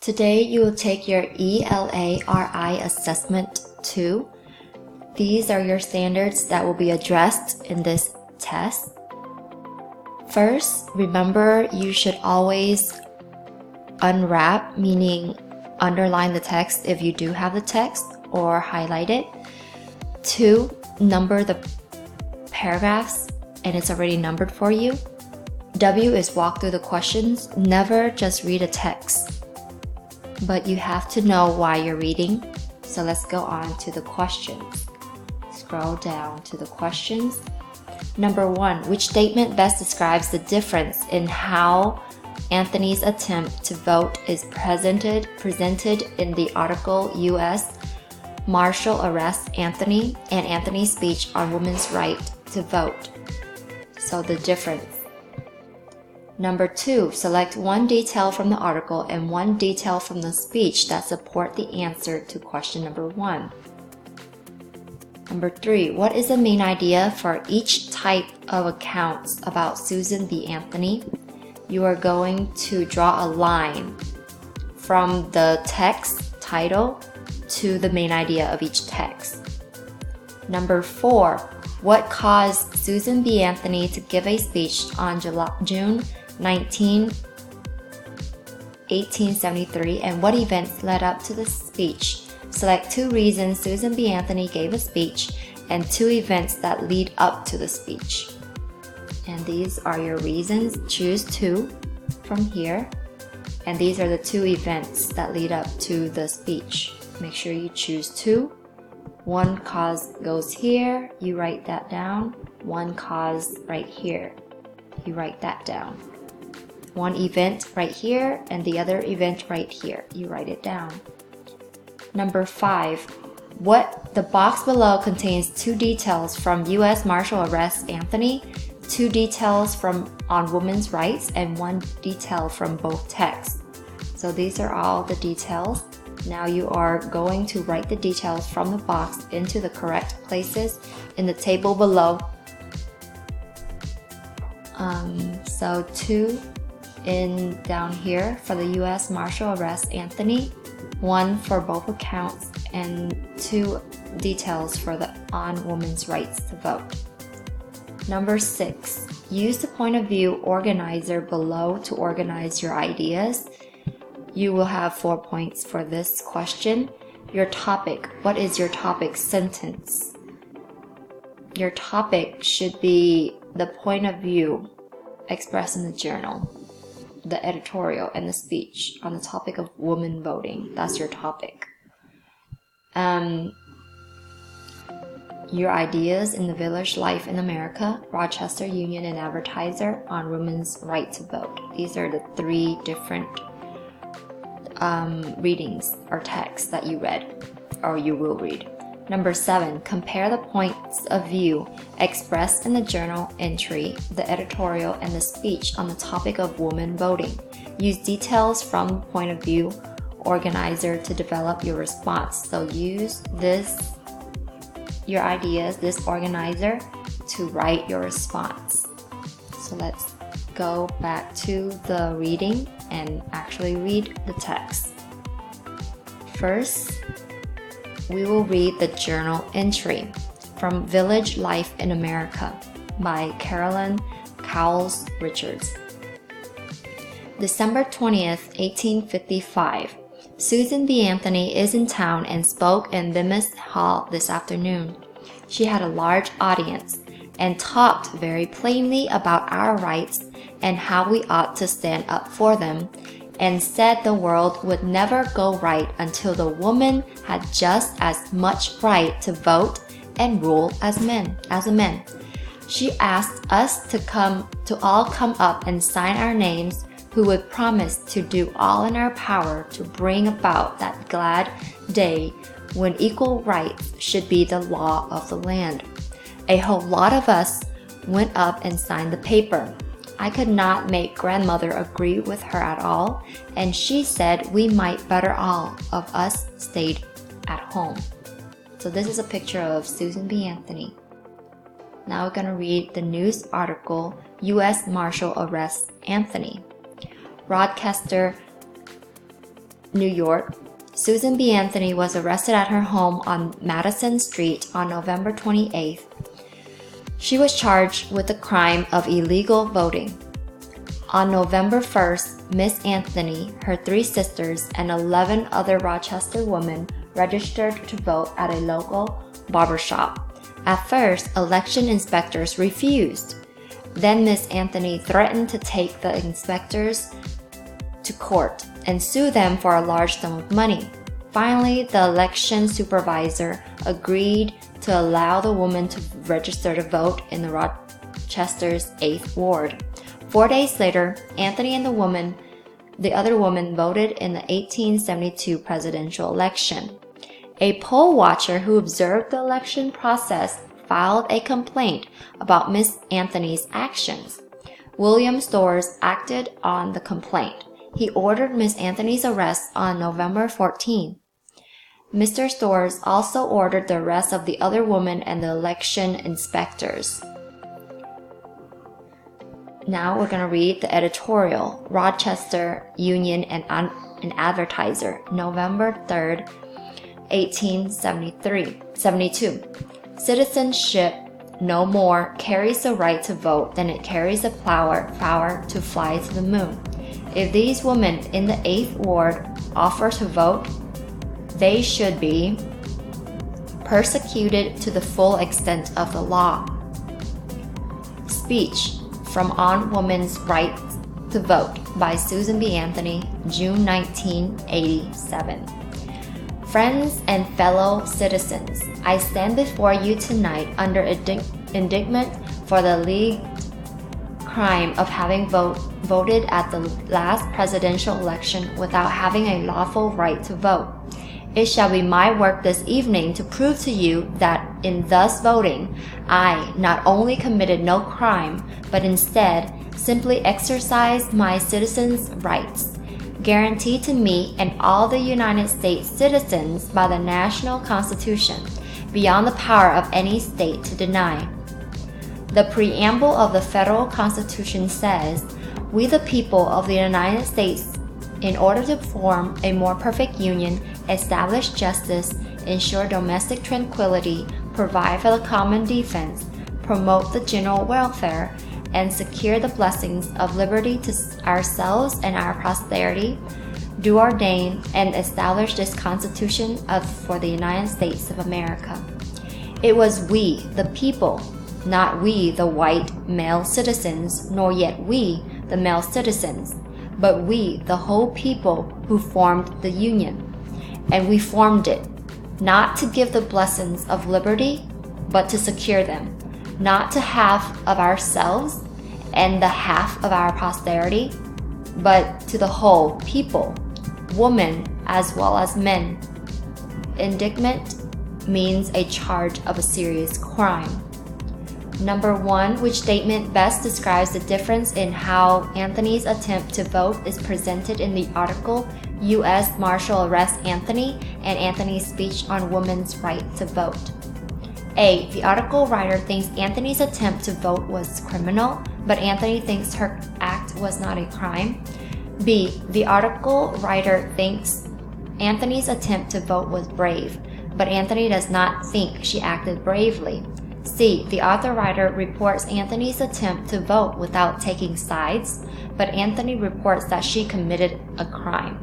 Today you will take your ELA RI Assessment 2. These are your standards that will be addressed in this test. First, remember you should always unwrap, meaning underline the text if you do have the text, or highlight it. 2, number the paragraphs and it's already numbered for you. W is walk through the questions. Never just read a text, but you have to know why you're reading. So let's go on to the questions. Scroll down to the questions. Number 1, which statement best describes the difference in how Anthony's attempt to vote is presented in the article U.S. Marshal arrests Anthony and Anthony's speech on women's right to vote? So the difference. Number 2, select one detail from the article and one detail from the speech that support the answer to question number 1. Number 3, what is the main idea for each type of accounts about Susan B. Anthony? You are going to draw a line from the text title to the main idea of each text. Number 4, what caused Susan B. Anthony to give a speech on June 19, 1873, and what events led up to the speech? Select 2 reasons Susan B. Anthony gave a speech and 2 events that lead up to the speech. And these are your reasons. Choose 2 from here. And these are the 2 events that lead up to the speech. Make sure you choose 2. One cause goes here, you write that down. One cause right here, you write that down. One event right here and the other event right here, you write it down. Number 5, the box below contains 2 details from U.S. Marshal arrests Anthony, 2 details on women's rights, and 1 detail from both texts. So these are all the details. Now you are going to write the details from the box into the correct places in the table below. So 2 in down here for the U.S. Marshal arrests Anthony, 1 for both accounts, and 2 details for the on women's rights to vote. Number 6, use the point of view organizer below to organize your ideas. You will have 4 points for this question. Your topic. What is your topic sentence? Your topic should be the point of view expressed in the journal, the editorial, and the speech on the topic of women voting. That's your topic. Your ideas in the village life in America, Rochester Union and Advertiser on women's right to vote. These are the 3 different readings or texts that you read or you will read. Number 7, compare the points of view expressed in the journal entry, the editorial, and the speech on the topic of women voting. Use details from the point of view organizer to develop your response. So use your ideas, this organizer, to write your response. So let's go back to the reading and actually read the text. First, we will read the journal entry from Village Life in America by Carolyn Cowles Richards. December 20th, 1855. Susan B. Anthony is in town and spoke in Bemis Hall this afternoon. She had a large audience and talked very plainly about our rights and how we ought to stand up for them, and said the world would never go right until the woman had just as much right to vote and rule as the men. She asked us to all come up and sign our names who would promise to do all in our power to bring about that glad day when equal rights should be the law of the land. A whole lot of us went up and signed the paper. I could not make grandmother agree with her at all, and she said we might better all of us stayed at home. So this is a picture of Susan B. Anthony. Now we're going to read the news article, U.S. Marshal arrests Anthony. Broadcaster New York, Susan B. Anthony was arrested at her home on Madison Street on November 28th. She was charged with the crime of illegal voting. On November 1st, Miss Anthony, her 3 sisters, and 11 other Rochester women registered to vote at a local barbershop. At first, election inspectors refused. Then Miss Anthony threatened to take the inspectors to court and sue them for a large sum of money. Finally, the election supervisor agreed to allow the woman to register to vote in the Rochester's 8th ward. 4 days later, Anthony and the other woman voted in the 1872 presidential election. A poll watcher who observed the election process filed a complaint about Miss Anthony's actions. William Storrs acted on the complaint. He ordered Miss Anthony's arrest on November 14. Mr. Storrs also ordered the arrest of the other woman and the election inspectors. Now we're going to read the editorial, Rochester Union and Advertiser, November 3rd, 1872. Citizenship no more carries the right to vote than it carries the power to fly to the moon. If these women in the 8th ward offer to vote, they should be persecuted to the full extent of the law. Speech from On Women's Right to Vote by Susan B. Anthony, June 1987. Friends and fellow citizens, I stand before you tonight under indictment for the league crime of having voted at the last presidential election without having a lawful right to vote. It shall be my work this evening to prove to you that in thus voting, I not only committed no crime, but instead simply exercised my citizens' rights, guaranteed to me and all the United States citizens by the national Constitution, beyond the power of any state to deny. The preamble of the Federal Constitution says, "We the people of the United States, in order to form a more perfect union, establish justice, ensure domestic tranquility, provide for the common defense, promote the general welfare, and secure the blessings of liberty to ourselves and our posterity, do ordain and establish this Constitution for the United States of America." It was we, the people, not we, the white male citizens, nor yet we, the male citizens, but we, the whole people, who formed the Union. And we formed it, not to give the blessings of liberty, but to secure them, not to half of ourselves and the half of our posterity, but to the whole people, women as well as men. Indictment means a charge of a serious crime. Number 1, which statement best describes the difference in how Anthony's attempt to vote is presented in the article U.S. Marshal Arrest Anthony and Anthony's speech on women's right to vote? A. The article writer thinks Anthony's attempt to vote was criminal, but Anthony thinks her act was not a crime. B. The article writer thinks Anthony's attempt to vote was brave, but Anthony does not think she acted bravely. C. The author-writer reports Anthony's attempt to vote without taking sides, but Anthony reports that she committed a crime.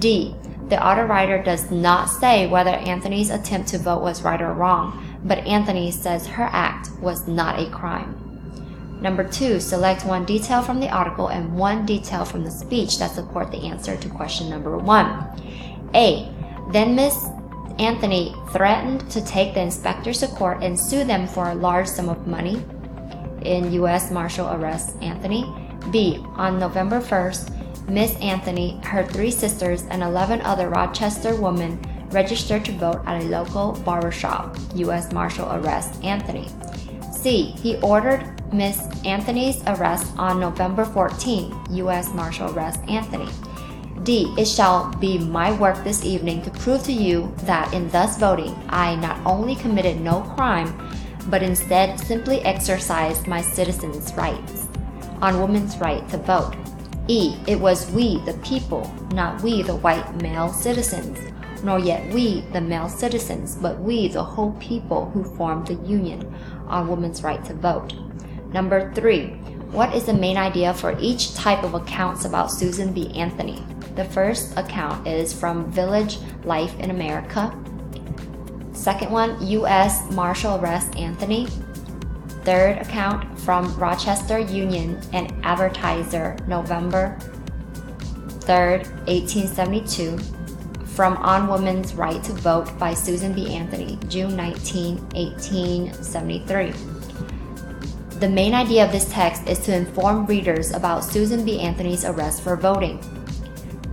D. The author-writer does not say whether Anthony's attempt to vote was right or wrong, but Anthony says her act was not a crime. Number 2, select one detail from the article and one detail from the speech that support the answer to question number 1. A. Then Miss Anthony threatened to take the inspectors to court and sue them for a large sum of money in U.S. Marshal Arrest Anthony. B. On November 1st, Miss Anthony, her 3 sisters, and 11 other Rochester women registered to vote at a local barbershop, U.S. Marshal Arrest Anthony. C. He ordered Miss Anthony's arrest on November 14, U.S. Marshal Arrest Anthony. D. It shall be my work this evening to prove to you that in thus voting, I not only committed no crime, but instead simply exercised my citizens' rights on women's right to vote. E. It was we, the people, not we, the white male citizens, nor yet we, the male citizens, but we, the whole people who formed the Union on Women's Right to Vote. Number 3. What is the main idea for each type of accounts about Susan B. Anthony? The first account is from Village Life in America. Second one, U.S. Marshal Arrest Anthony. Third account from Rochester Union and Advertiser, November 3rd, 1872. From On Women's Right to Vote by Susan B. Anthony, June 19, 1873. The main idea of this text is to inform readers about Susan B. Anthony's arrest for voting.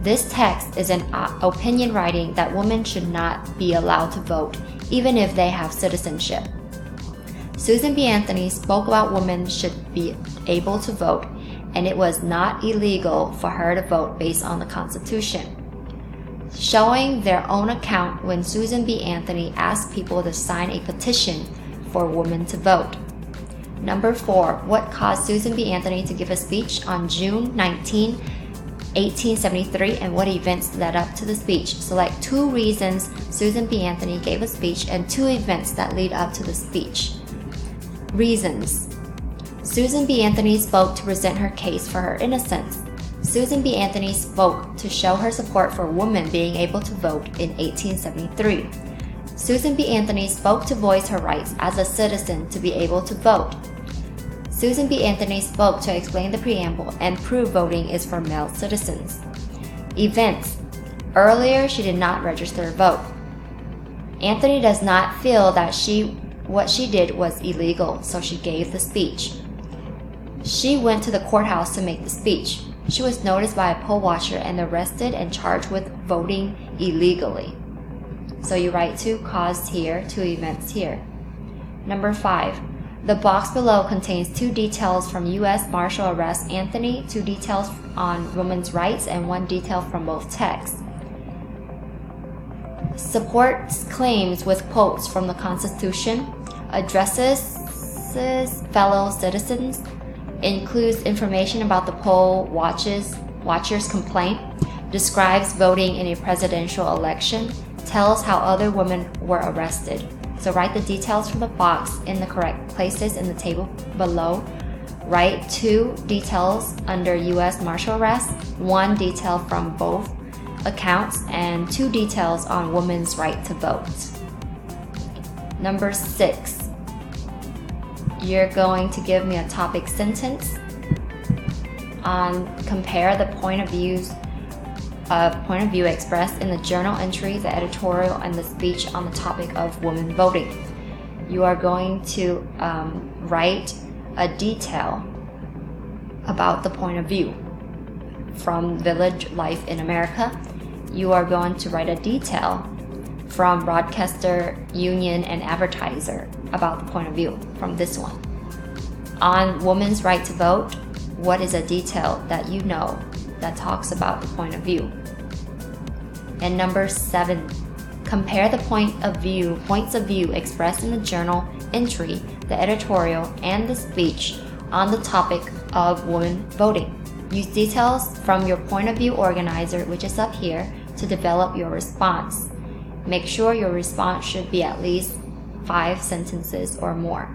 This text is an opinion writing that women should not be allowed to vote, even if they have citizenship. Susan B. Anthony spoke about women should be able to vote, and it was not illegal for her to vote based on the Constitution. Showing their own account when Susan B. Anthony asked people to sign a petition for women to vote. Number 4. What caused Susan B. Anthony to give a speech on June 19, 1873, and what events led up to the speech? Select 2 reasons Susan B. Anthony gave a speech and 2 events that lead up to the speech. Reasons. Susan B. Anthony spoke to present her case for her innocence. Susan B. Anthony spoke to show her support for women being able to vote in 1873. Susan B. Anthony spoke to voice her rights as a citizen to be able to vote. Susan B. Anthony spoke to explain the preamble and prove voting is for male citizens. Events. Earlier, she did not register to vote. Anthony does not feel that what she did was illegal, so she gave the speech. She went to the courthouse to make the speech. She was noticed by a poll watcher and arrested and charged with voting illegally. So you write 2 caused here, 2 events here. Number 5. The box below contains 2 details from U.S. Marshal Arrest Anthony, 2 details on women's rights, and 1 detail from both texts. Supports claims with quotes from the Constitution, addresses fellow citizens, includes information about the poll watcher's complaint, describes voting in a presidential election, tells how other women were arrested. So write the details from the box in the correct places in the table below. Write 2 details under U.S. Marshal Arrest, 1 detail from both accounts, and 2 details on women's right to vote. Number 6. You're going to give me a topic sentence on compare the point of view expressed in the journal entry, the editorial, and the speech on the topic of women voting. You are going to write a detail about the point of view from Village Life in America. You are going to write a detail from Rochester Union and Advertiser about the point of view from this one. On women's right to vote, what is a detail that you know that talks about the point of view? And number 7, compare the points of view expressed in the journal entry, the editorial, and the speech on the topic of women voting. Use details from your point of view organizer, which is up here, to develop your response. Make sure your response should be at least 5 sentences or more.